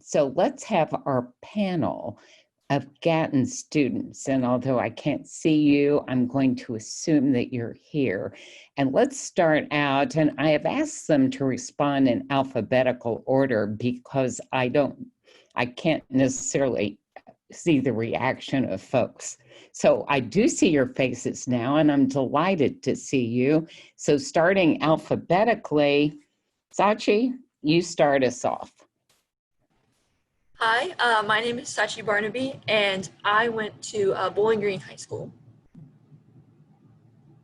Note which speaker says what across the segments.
Speaker 1: So let's have our panel of Gatton students. And although I can't see you, I'm going to assume that you're here. And let's start out, and I have asked them to respond in alphabetical order because I can't necessarily see the reaction of folks. So I do see your faces now, and I'm delighted to see you. So starting alphabetically, Sachi, you start us off.
Speaker 2: Hi, my name is Sachi Barnaby, and I went to Bowling Green High School.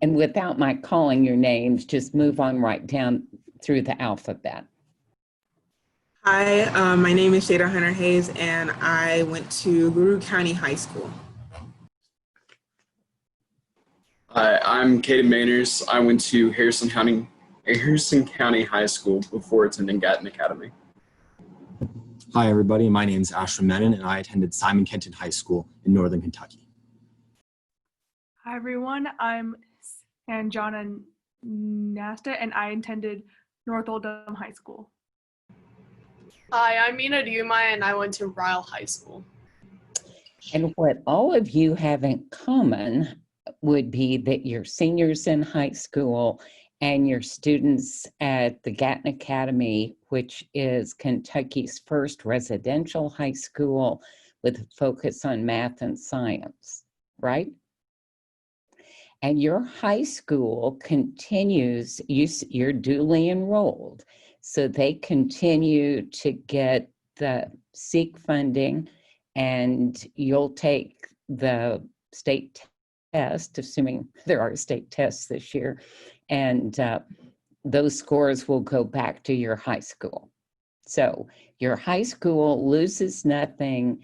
Speaker 1: And without my calling your names, just move on right down through the alphabet.
Speaker 3: Hi, my name is Jada Hunter Hayes, and I went to LaRue County High School.
Speaker 4: Hi, I'm Caden Mainers. I went to Harrison County High School before attending Gatton Academy.
Speaker 5: Hi, everybody. My name is Ashton Menon, and I attended Simon Kenton High School in Northern Kentucky.
Speaker 6: Hi, everyone. I'm Sanjana Nasta, and I attended North Oldham High School.
Speaker 7: Hi, I'm Mina Duma, and I went to Ryle High School.
Speaker 1: And what all of you have in common would be that you're seniors in high school and you're students at the Gatton Academy, which is Kentucky's first residential high school with a focus on math and science, right? And your high school continues, you're duly enrolled, so they continue to get the SEEK funding, and you'll take the state test, assuming there are state tests this year, and those scores will go back to your high school. So your high school loses nothing,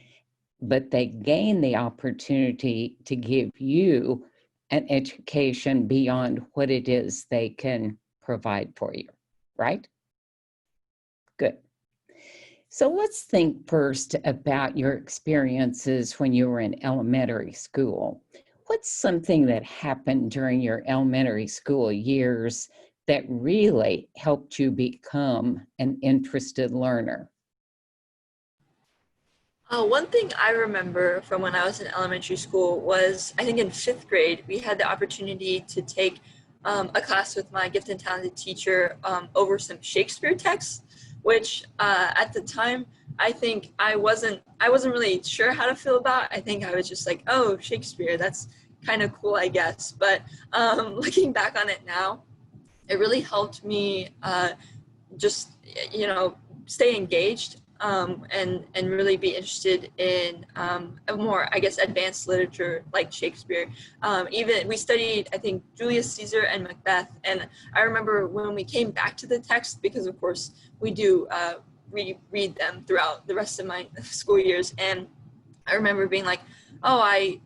Speaker 1: but they gain the opportunity to give you an education beyond what it is they can provide for you, right? Good. So let's think first about your experiences when you were in elementary school. What's something that happened during your elementary school years that really helped you become an interested learner?
Speaker 2: One thing I remember from when I was in elementary school was, I think in 5th grade, we had the opportunity to take a class with my gifted and talented teacher over some Shakespeare texts, which at the time, I think I wasn't really sure how to feel about. I think I was just like, oh, Shakespeare, that's kind of cool, I guess. But looking back on it now, it really helped me just, stay engaged and really be interested in a more, I guess, advanced literature like Shakespeare. Even we studied, I think, Julius Caesar and Macbeth. And I remember when we came back to the text, because of course we do read them throughout the rest of my school years. And I remember being like, oh, I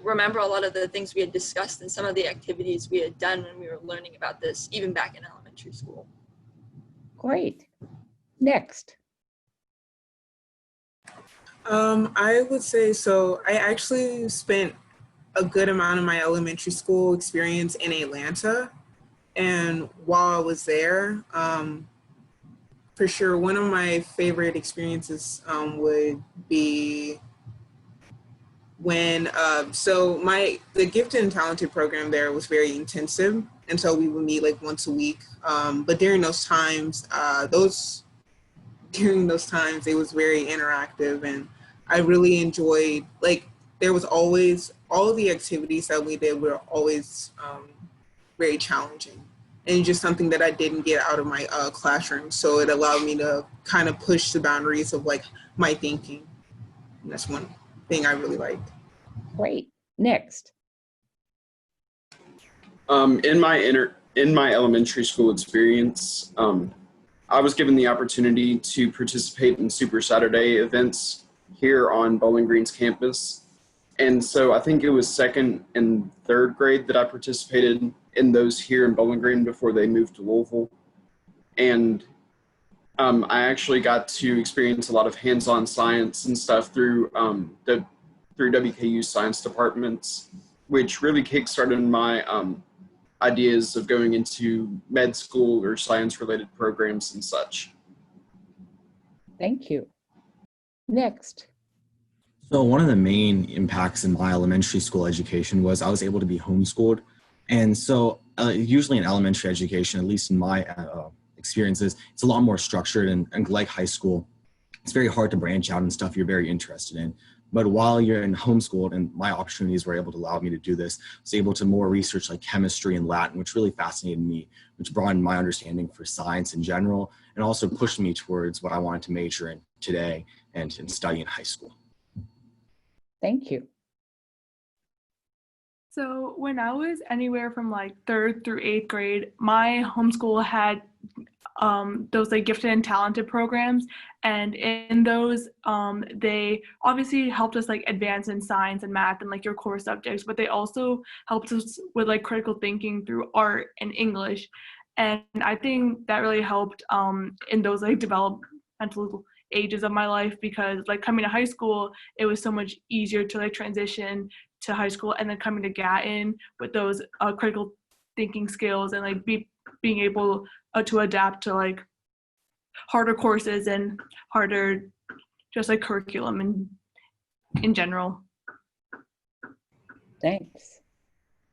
Speaker 2: remember a lot of the things we had discussed and some of the activities we had done when we were learning about this, even back in elementary school.
Speaker 1: Great. Next.
Speaker 3: I would say, so I actually spent a good amount of my elementary school experience in Atlanta. And while I was there, for sure, one of my favorite experiences would be when, the gifted and talented program there was very intensive. And so we would meet like once a week. But during those times, it was very interactive, and I really enjoyed, like, there was always, all of the activities that we did were always very challenging, and just something that I didn't get out of my classroom. So it allowed me to kind of push the boundaries of like my thinking. And that's one thing I really liked.
Speaker 1: Great. Next.
Speaker 4: In my elementary school experience, I was given the opportunity to participate in Super Saturday events here on Bowling Green's campus. And so I think it was 2nd and 3rd grade that I participated in those here in Bowling Green before they moved to Louisville. And I actually got to experience a lot of hands-on science and stuff through WKU's science departments, which really kickstarted my ideas of going into med school or science-related programs and such.
Speaker 1: Thank you. Next.
Speaker 5: So one of the main impacts in my elementary school education was I was able to be homeschooled. And so usually in elementary education, at least in my experiences, it's a lot more structured and like high school, it's very hard to branch out and stuff you're very interested in. But while you're in homeschooled and my opportunities were able to allow me to do this, I was able to more research like chemistry and Latin, which really fascinated me, which broadened my understanding for science in general, and also pushed me towards what I wanted to major in today and study in high school.
Speaker 1: Thank you.
Speaker 6: So when I was anywhere from like 3rd through 8th grade, my homeschool had those like gifted and talented programs, and in those they obviously helped us like advance in science and math and like your core subjects, but they also helped us with like critical thinking through art and English. And I think that really helped in those like developmental ages of my life, because like coming to high school, it was so much easier to like transition to high school, and then coming to Gatton with those critical thinking skills and like being able to adapt to like harder courses and harder just like curriculum and in general.
Speaker 1: Thanks.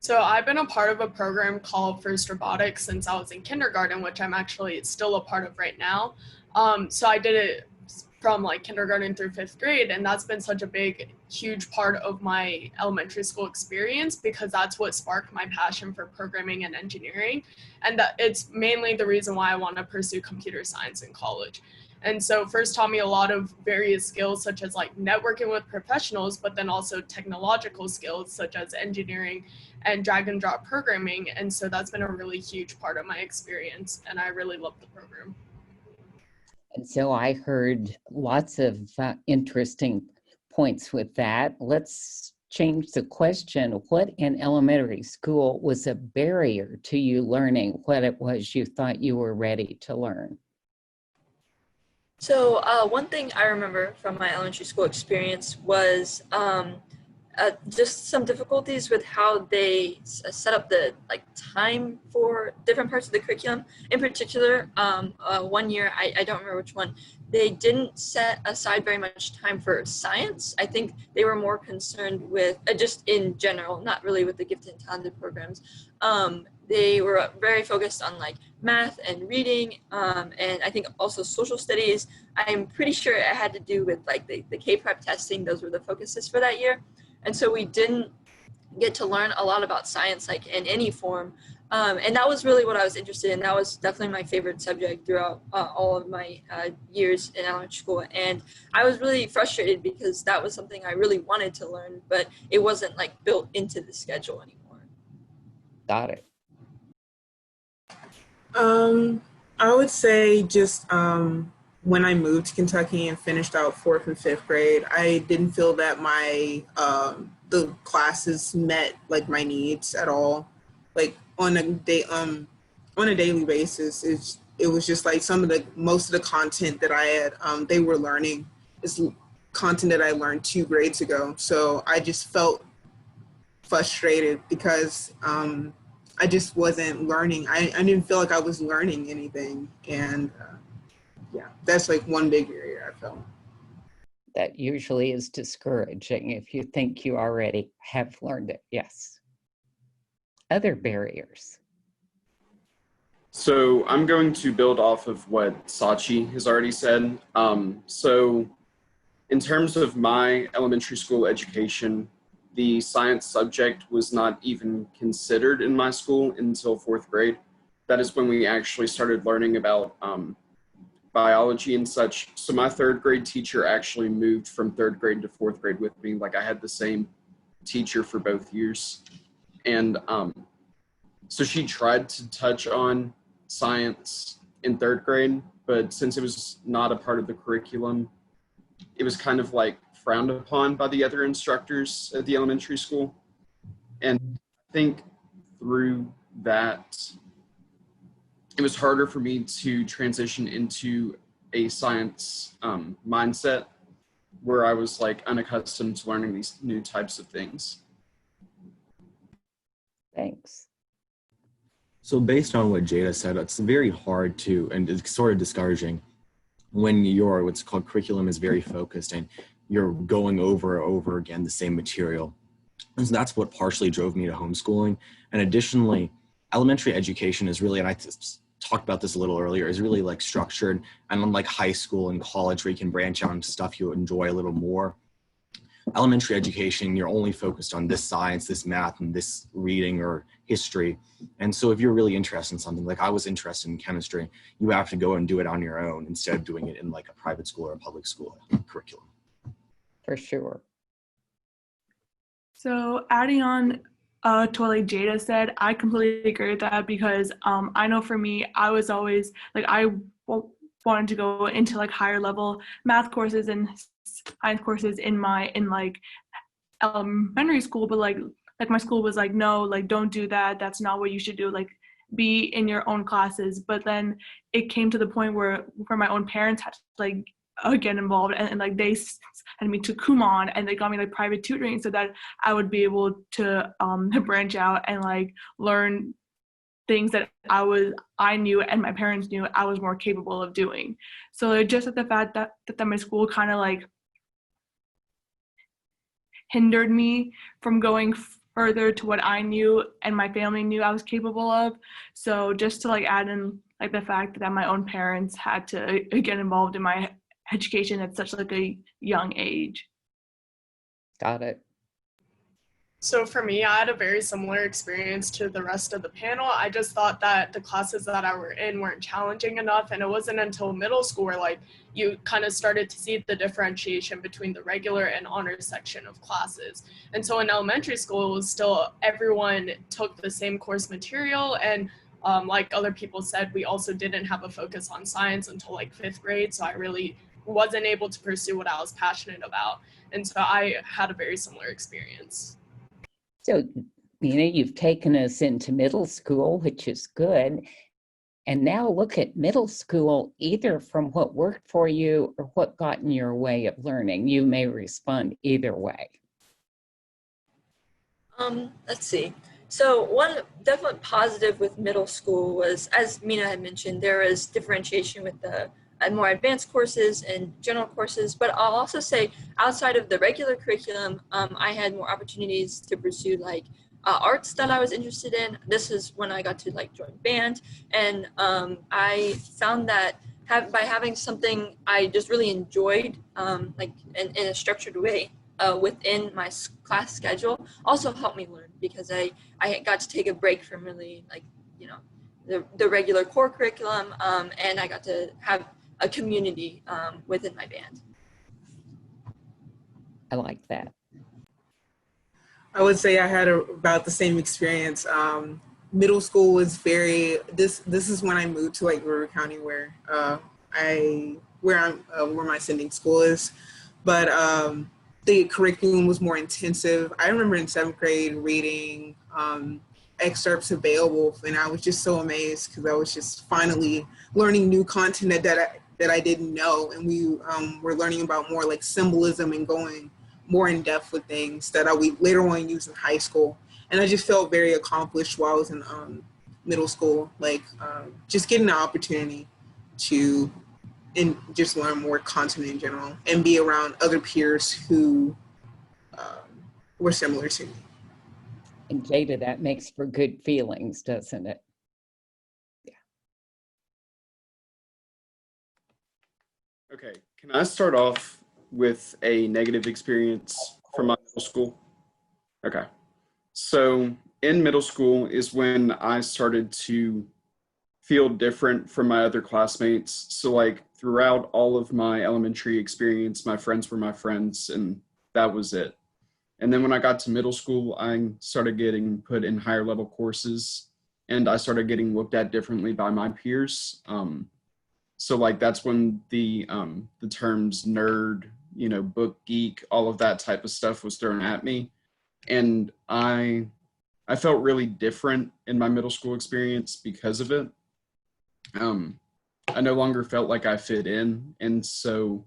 Speaker 7: So I've been a part of a program called First Robotics since I was in kindergarten, which I'm actually still a part of right now. So I did it from like kindergarten through 5th grade, and that's been such a huge part of my elementary school experience, because that's what sparked my passion for programming and engineering, and that it's mainly the reason why I want to pursue computer science in college. And so first taught me a lot of various skills such as like networking with professionals, but then also technological skills such as engineering and drag and drop programming. And so that's been a really huge part of my experience, and I really love the program.
Speaker 1: And so I heard lots of interesting points with that. Let's change the question. What in elementary school was a barrier to you learning what it was you thought you were ready to learn?
Speaker 2: So one thing I remember from my elementary school experience was just some difficulties with how they set up the time for different parts of the curriculum. In particular, one year, I don't remember which one, they didn't set aside very much time for science. I think they were more concerned with, just in general, not really with the gifted and talented programs. They were very focused on like math and reading, and I think also social studies. I'm pretty sure it had to do with like the K-prep testing. Those were the focuses for that year. And so we didn't get to learn a lot about science like in any form. And that was really what I was interested in. That was definitely my favorite subject throughout all of my years in elementary school. And I was really frustrated because that was something I really wanted to learn, but it wasn't like built into the schedule anymore.
Speaker 1: Got it.
Speaker 3: I would say just when I moved to Kentucky and finished out 4th and 5th grade, I didn't feel that my the classes met like my needs at all. Like on a daily basis, it was just like most of the content that I had they were learning is content that I learned 2 grades ago. So I just felt frustrated because I just wasn't learning. I didn't feel like I was learning anything. And yeah, that's like one big area I felt.
Speaker 1: That usually is discouraging if you think you already have learned it. Yes. Other barriers.
Speaker 4: So I'm going to build off of what Sachi has already said. So in terms of my elementary school education, the science subject was not even considered in my school until 4th grade. That is when we actually started learning about biology and such. So my 3rd grade teacher actually moved from 3rd grade to 4th grade with me. Like I had the same teacher for both years. And so she tried to touch on science in 3rd grade, but since it was not a part of the curriculum, it was kind of like frowned upon by the other instructors at the elementary school. And I think through that, it was harder for me to transition into a science mindset where I was like unaccustomed to learning these new types of things.
Speaker 1: Thanks.
Speaker 5: So based on what Jada said, it's very hard to, and it's sort of discouraging when your what's called curriculum is very focused and you're going over and over again the same material. And so that's what partially drove me to homeschooling. And additionally, elementary education is really, and I talked about this a little earlier, is really like structured, and unlike high school and college where you can branch out into stuff you enjoy a little more, elementary education, you're only focused on this science, this math, and this reading or history. And so if you're really interested in something, like I was interested in chemistry, you have to go and do it on your own instead of doing it in like a private school or a public school curriculum.
Speaker 1: For sure.
Speaker 6: So adding on to what like Jada said, I completely agree with that because I know for me, I was always like, wanted to go into like higher level math courses and science courses in like elementary school, but like my school was like, no, like don't do that. That's not what you should do. Like be in your own classes. But then it came to the point where my own parents had to like get involved and like they sent me to Kumon and they got me like private tutoring so that I would be able to branch out and like learn things that I knew and my parents knew I was more capable of doing. So just at the fact that my school kind of like hindered me from going further to what I knew and my family knew I was capable of. So just to like add in like the fact that my own parents had to get involved in my education at such like a young age.
Speaker 1: Got it.
Speaker 7: So for me, I had a very similar experience to the rest of the panel. I just thought that the classes that I were in weren't challenging enough. And it wasn't until middle school where like you kind of started to see the differentiation between the regular and honors section of classes. And so in elementary school, it was still everyone took the same course material. And like other people said, we also didn't have a focus on science until like 5th grade. So I really wasn't able to pursue what I was passionate about. And so I had a very similar experience.
Speaker 1: So, you've taken us into middle school, which is good. And now look at middle school, either from what worked for you or what got in your way of learning. You may respond either way.
Speaker 2: Let's see. So one definite positive with middle school was, as Mina had mentioned, there is differentiation with the more advanced courses and general courses, but I'll also say outside of the regular curriculum, I had more opportunities to pursue like arts that I was interested in. This is when I got to like join band, and I found that by having something I just really enjoyed, like in a structured way within my class schedule, also helped me learn because I got to take a break from really like the regular core curriculum, and I got to have a community within my band.
Speaker 1: I like that.
Speaker 3: I would say I had about the same experience. Middle school was very, this is when I moved to like River County where my sending school is, but the curriculum was more intensive. I remember in 7th grade reading excerpts available, and I was just so amazed because I was just finally learning new content that I didn't know, and we were learning about more like symbolism and going more in depth with things that I would later on use in high school. And I just felt very accomplished while I was in middle school, like just getting the opportunity to just learn more content in general and be around other peers who were similar to me.
Speaker 1: And Jada, that makes for good feelings, doesn't it? Yeah.
Speaker 4: Okay, can I start off with a negative experience from my middle school? Okay, so in middle school is when I started to feel different from my other classmates. So like throughout all of my elementary experience, my friends were my friends and that was it. And then when I got to middle school, I started getting put in higher level courses and I started getting looked at differently by my peers. So like that's when the terms nerd, book geek, all of that type of stuff was thrown at me. And I felt really different in my middle school experience because of it. I no longer felt like I fit in. And so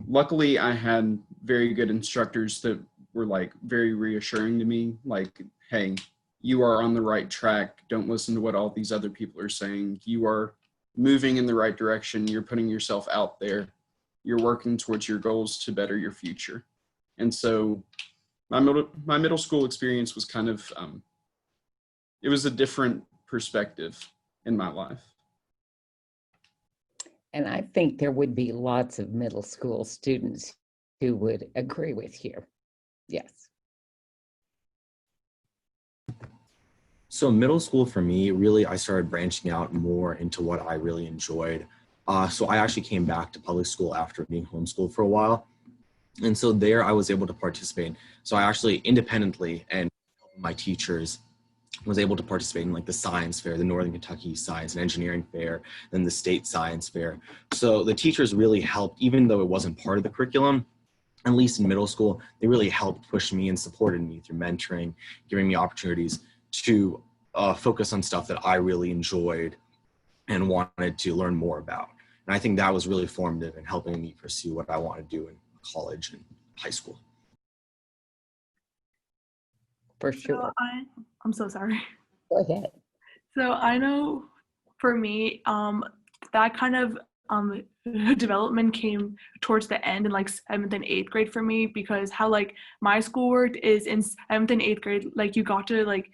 Speaker 4: luckily I had very good instructors that were like very reassuring to me, like, hey, you are on the right track. Don't listen to what all these other people are saying. You are moving in the right direction. You're putting yourself out there. You're working towards your goals to better your future. And so my middle school experience was kind of, it was a different perspective in my life.
Speaker 1: And I think there would be lots of middle school students who would agree with you. Yes.
Speaker 5: So middle school for me, really, I started branching out more into what I really enjoyed. So I actually came back to public school after being homeschooled for a while. And so there I was able to participate. So I actually independently and my teachers was able to participate in like the science fair, the Northern Kentucky Science and Engineering Fair, then the state science fair. So the teachers really helped, even though it wasn't part of the curriculum, at least in middle school, they really helped push me and supported me through mentoring, giving me opportunities to focus on stuff that I really enjoyed and wanted to learn more about. And I think that was really formative in helping me pursue what I want to do in college and high school.
Speaker 1: For sure.
Speaker 6: So I'm so sorry.
Speaker 1: Go ahead.
Speaker 6: So I know for me, that kind of development came towards the end in like 7th and 8th grade for me, because how like my school worked is in 7th and 8th grade, like you got to like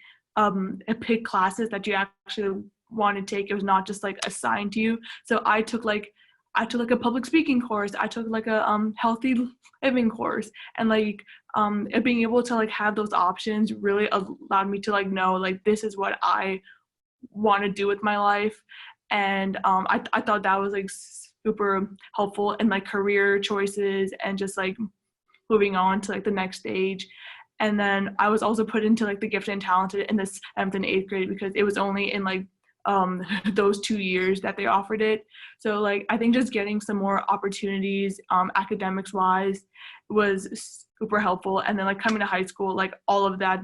Speaker 6: pick classes that you actually want to take. It was not just like assigned to you. So I took like a public speaking course. I took like a healthy living course, and like being able to like have those options really allowed me to like know like this is what I want to do with my life. And I thought that was like super helpful in like career choices and just like moving on to like the next stage. And then I was also put into like the gifted and talented in the 7th and 8th grade because it was only in like those 2 years that they offered it. So like I think just getting some more opportunities academics wise was super helpful. And then like coming to high school, like all of that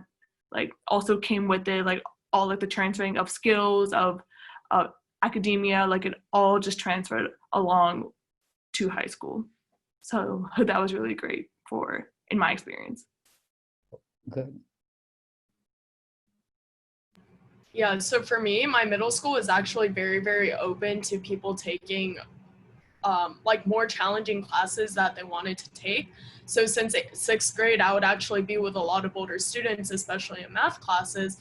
Speaker 6: like also came with it, like all like the transferring of skills of academia, like it all just transferred along to high school. So that was really great in my experience.
Speaker 1: Good.
Speaker 7: Yeah, so for me, my middle school was actually very, very open to people taking like more challenging classes that they wanted to take. So since 6th grade, I would actually be with a lot of older students, especially in math classes,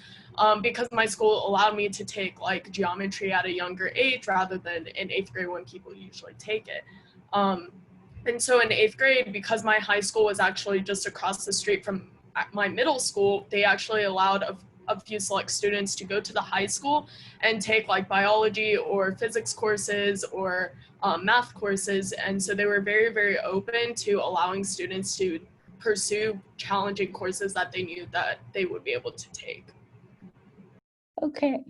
Speaker 7: because my school allowed me to take like geometry at a younger age rather than in 8th grade when people usually take it. And so in 8th grade, because my high school was actually just across the street from my middle school, they actually allowed a few select students to go to the high school and take like biology or physics courses or math courses. And so they were very, very open to allowing students to pursue challenging courses that they knew that they would be able to take.
Speaker 1: Okay.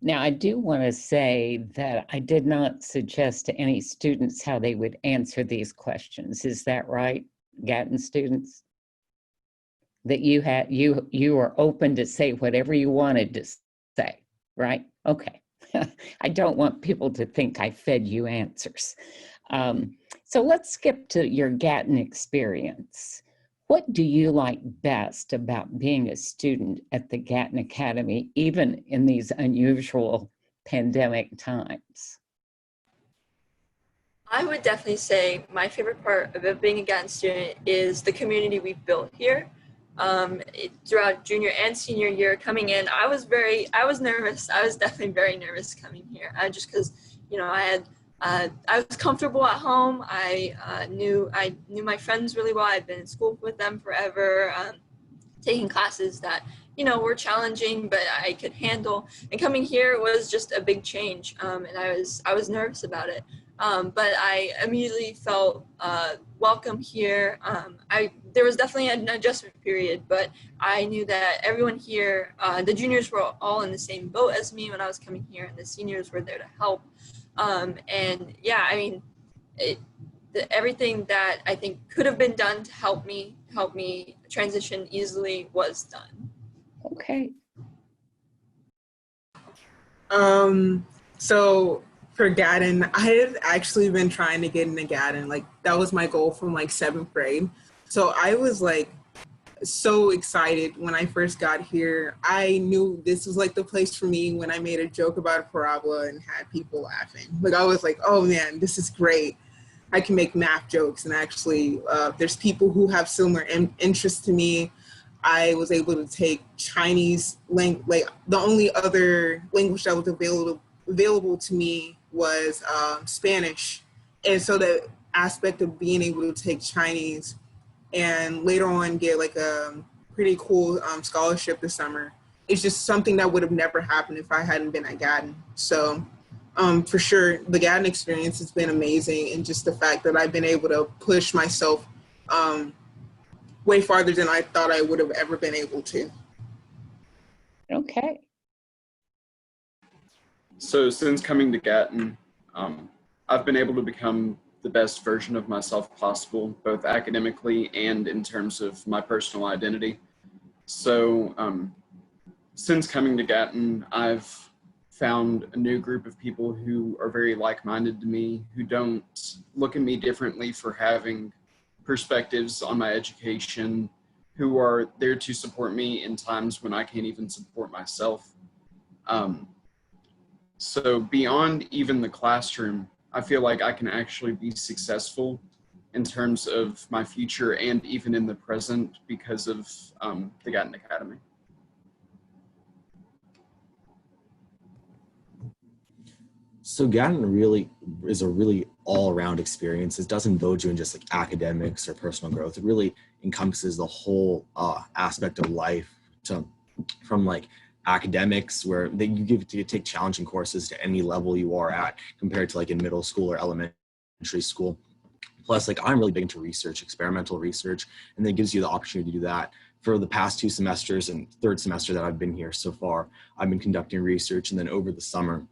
Speaker 1: Now, I do want to say that I did not suggest to any students how they would answer these questions. Is that right, Gatton students? That you were open to say whatever you wanted to say, right? Okay. I don't want people to think I fed you answers. So let's skip to your Gatton experience. What do you like best about being a student at the Gatton Academy, even in these unusual pandemic times?
Speaker 2: I would definitely say my favorite part about being a Gatton student is the community we've built here. Throughout junior and senior year coming in, I was nervous. I was definitely very nervous coming here, just because, I was comfortable at home. I knew my friends really well. I'd been in school with them forever, taking classes that, were challenging, but I could handle. And coming here was just a big change, and I was nervous about it. But I immediately felt welcome here. There was definitely an adjustment period, but I knew that everyone here, the juniors were all in the same boat as me when I was coming here, and the seniors were there to help. And yeah, I mean, everything that I think could have been done to help me transition easily was done.
Speaker 1: Okay.
Speaker 3: So for Gatton, I had actually been trying to get into Gatton. Like that was my goal from like 7th grade. So I was like so excited when I first got here. I knew this was like the place for me when I made a joke about a parabola and had people laughing. Like I was like, oh man, this is great. I can make math jokes, and actually there's people who have similar interests to me. I was able to take Chinese, like the only other language that was available to me was Spanish. And so the aspect of being able to take Chinese and later on get like a pretty cool scholarship this summer, it's just something that would have never happened if I hadn't been at Gatton. So for sure, the Gatton experience has been amazing, and just the fact that I've been able to push myself way farther than I thought I would have ever been able to.
Speaker 1: Okay.
Speaker 4: So since coming to Gatton, I've been able to become the best version of myself possible, both academically and in terms of my personal identity. So since coming to Gatton, I've found a new group of people who are very like-minded to me, who don't look at me differently for having perspectives on my education, who are there to support me in times when I can't even support myself. So beyond even the classroom, I feel like I can actually be successful in terms of my future and even in the present because of the Gatton Academy.
Speaker 5: So Gatton really is a really all-around experience. It doesn't build you in just like academics or personal growth. It really encompasses the whole aspect of life, from like academics, where you get to take challenging courses to any level you are at, compared to like in middle school or elementary school. Plus, like I'm really big into research, experimental research, and that gives you the opportunity to do that. For the past 2 semesters and third semester that I've been here so far, I've been conducting research, and then over the summer,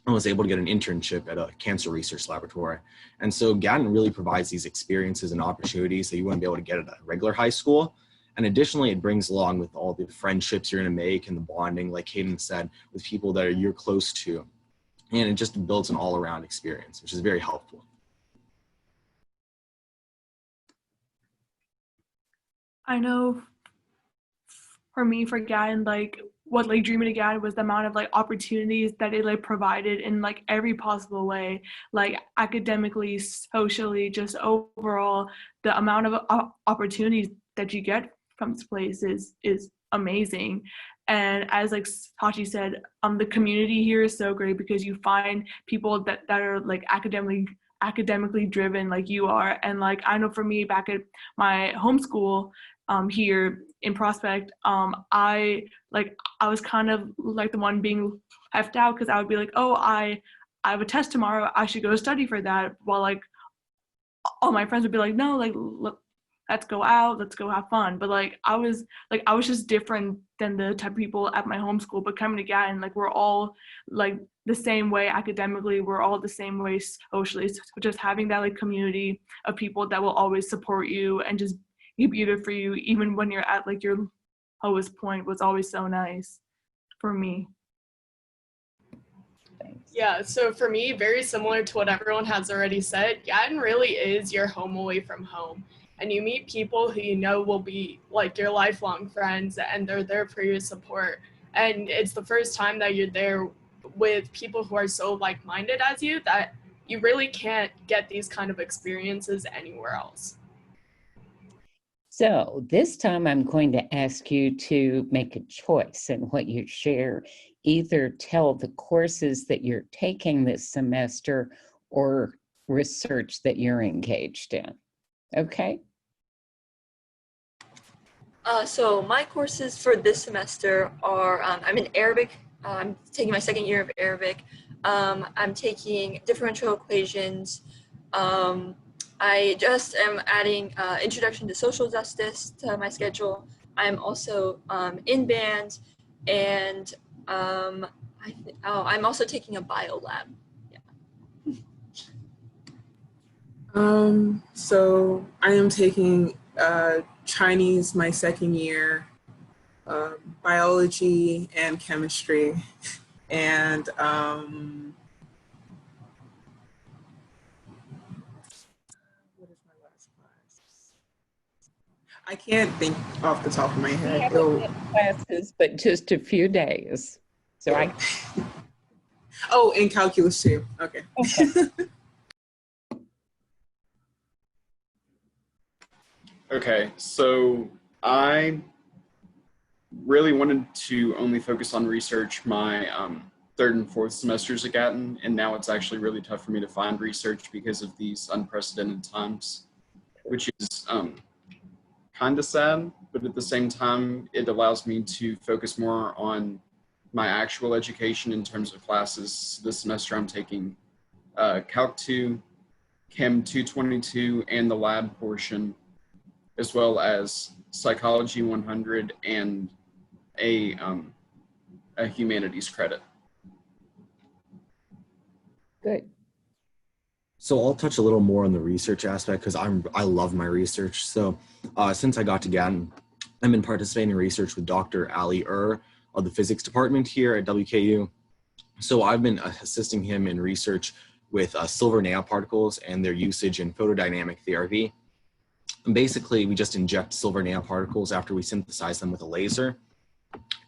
Speaker 5: I was able to get an internship at a cancer research laboratory. And so Gatton really provides these experiences and opportunities that you wouldn't be able to get at a regular high school. And additionally, it brings along with all the friendships you're going to make and the bonding, like Hayden said, with people that you're close to. And it just builds an all-around experience, which is very helpful.
Speaker 6: I know for me, for Gatton, like what like drew me to Gatton was the amount of like opportunities that it like provided in like every possible way, like academically, socially, just overall, the amount of opportunities that you get from this place is amazing. And as like Sachi said, the community here is so great because you find people that are like academically driven like you are. And like I know for me, back at my homeschool here in Prospect, I was kind of like the one being left out, because I would be like, oh, I have a test tomorrow, I should go study for that, while like all my friends would be like, no, like let's go out, let's go have fun. But like I was just different than the type of people at my homeschool. But coming to Gatton, like we're all like the same way academically, we're all the same way socially. So just having that like community of people that will always support you and just be there for you even when you're at like your lowest point was always so nice for me.
Speaker 1: Thanks.
Speaker 7: Yeah, so for me, very similar to what everyone has already said, Gatton really is your home away from home. And you meet people who you know will be like your lifelong friends, and they're there for your support. And it's the first time that you're there with people who are so like-minded as you that you really can't get these kind of experiences anywhere else.
Speaker 1: So this time I'm going to ask you to make a choice in what you share. Either tell the courses that you're taking this semester or research that you're engaged in. Okay?
Speaker 2: So my courses for this semester are, I'm in Arabic. I'm taking my second year of Arabic. I'm taking differential equations. I just am adding Introduction to Social Justice to my schedule. I'm also in band, and I'm also taking a bio lab. Yeah.
Speaker 3: So I am taking Chinese my second year, biology and chemistry, and what is my last class? I can't think off the top of my
Speaker 1: We
Speaker 3: head.
Speaker 1: haven't had classes, but just a few days. So I,
Speaker 3: Oh, in calculus too. Okay.
Speaker 4: Okay, so I really wanted to only focus on research my third and fourth semesters at Gatton, and now it's actually really tough for me to find research because of these unprecedented times, which is kind of sad, but at the same time, it allows me to focus more on my actual education in terms of classes. This semester I'm taking Calc 2, Chem 222, and the lab portion, as well as Psychology 100 and a humanities credit.
Speaker 1: good.
Speaker 5: So I'll touch a little more on the research aspect because I love my research. So since I got to Gatton, I've been participating in research with Dr. Ali of the physics department here at WKU. So I've been assisting him in research with silver nanoparticles and their usage in photodynamic therapy. And basically, we just inject silver nanoparticles after we synthesize them with a laser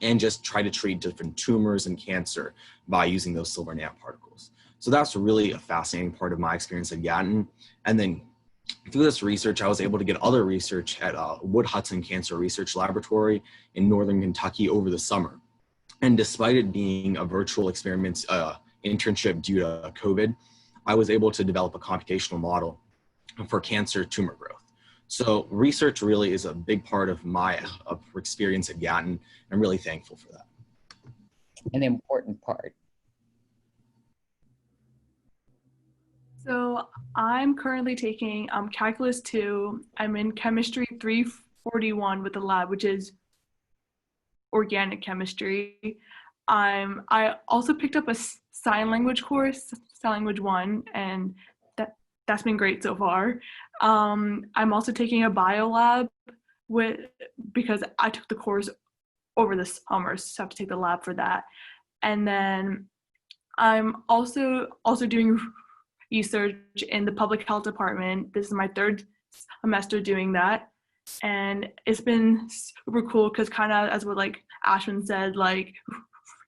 Speaker 5: and just try to treat different tumors and cancer by using those silver nanoparticles. So that's really a fascinating part of my experience at Gatton. And then through this research, I was able to get other research at Wood Hudson Cancer Research Laboratory in Northern Kentucky over the summer. And despite it being a virtual experiment internship due to COVID, I was able to develop a computational model for cancer tumor growth. So research really is a big part of my experience at Gatton. I'm really thankful for that.
Speaker 1: An important part.
Speaker 6: So I'm currently taking Calculus 2. I'm in Chemistry 341 with the lab, which is organic chemistry. I also picked up a sign language course, sign language 1, and that's been great so far. I'm also taking a bio lab because I took the course over the summer, so I have to take the lab for that. And then I'm also doing research in the public health department. This is my third semester doing that. And it's been super cool because kind of as what like Ashwin said, like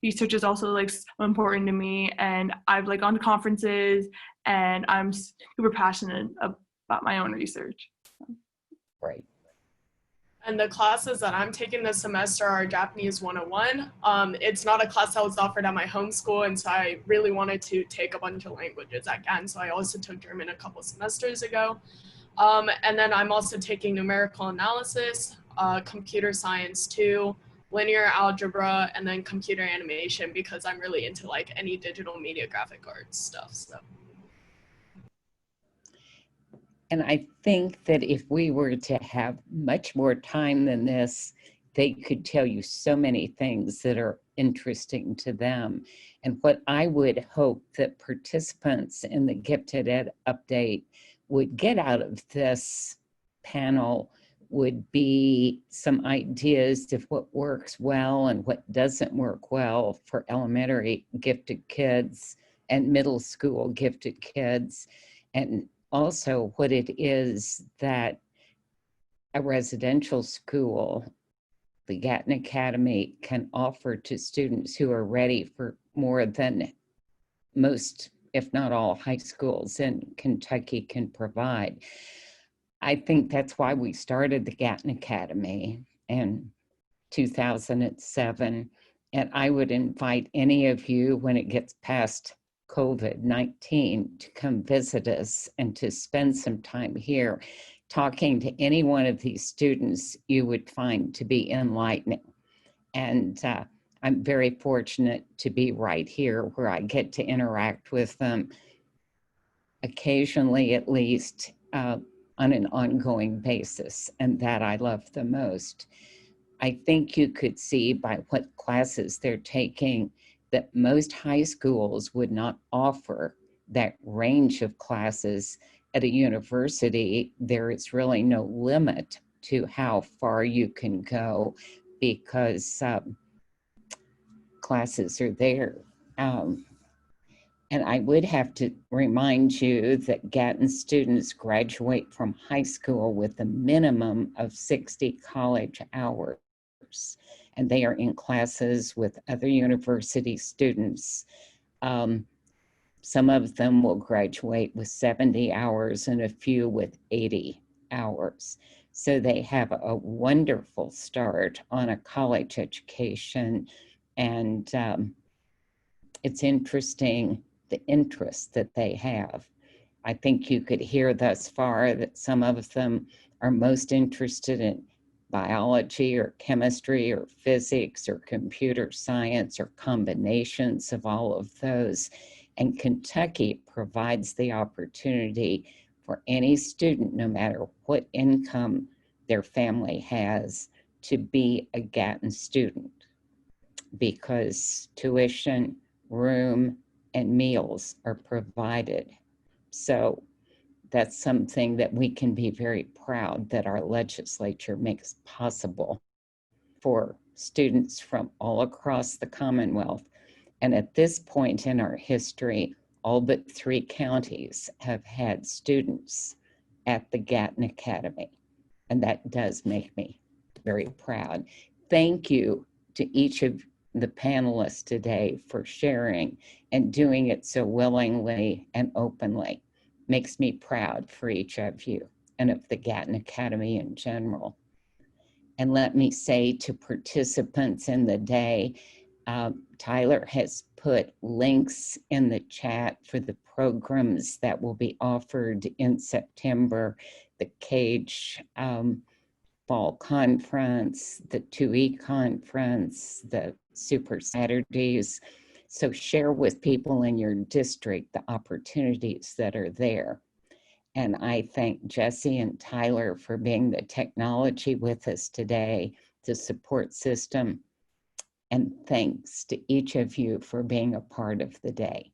Speaker 6: research is also like so important to me, and I've like gone to conferences and I'm super passionate about my own research.
Speaker 1: Right.
Speaker 7: And the classes that I'm taking this semester are Japanese 101. It's not a class that was offered at my home school, and so I really wanted to take a bunch of languages at Gatton, so I also took German a couple semesters ago. And then I'm also taking numerical analysis, computer science 2, linear algebra, and then computer animation because I'm really into like any digital media graphic arts stuff. So.
Speaker 1: And I think that if we were to have much more time than this, they could tell you so many things that are interesting to them. And what I would hope that participants in the Gifted Ed update would get out of this panel would be some ideas of what works well and what doesn't work well for elementary gifted kids and middle school gifted kids, and also what it is that a residential school, the Gatton Academy, can offer to students who are ready for more than most, if not all, high schools in Kentucky can provide. I think that's why we started the Gatton Academy in 2007. And I would invite any of you when it gets past COVID-19 to come visit us and to spend some time here talking to any one of these students you would find to be enlightening. And I'm very fortunate to be right here where I get to interact with them occasionally, at least, on an ongoing basis, and that I love the most. I think you could see by what classes they're taking that most high schools would not offer that range of classes. At a university, there is really no limit to how far you can go because classes are there. And I would have to remind you that Gatton students graduate from high school with a minimum of 60 college hours, and they are in classes with other university students. Some of them will graduate with 70 hours and a few with 80 hours. So they have a wonderful start on a college education, and it's interesting the interest that they have. I think you could hear thus far that some of them are most interested in biology or chemistry or physics or computer science or combinations of all of those. And Kentucky provides the opportunity for any student, no matter what income their family has, to be a Gatton student, because tuition, room, and meals are provided. So that's something that we can be very proud that our legislature makes possible for students from all across the Commonwealth. And at this point in our history, all but 3 counties have had students at the Gatton Academy. And that does make me very proud. Thank you to each of the panelists today for sharing and doing it so willingly and openly. Makes me proud for each of you and of the Gatton Academy in general. And let me say to participants in the day, Tyler has put links in the chat for the programs that will be offered in September, the KAGE Fall Conference, the 2E Conference, the Super Saturdays. So share with people in your district the opportunities that are there. And I thank Jesse and Tyler for being the technology with us today, the support system. And thanks to each of you for being a part of the day.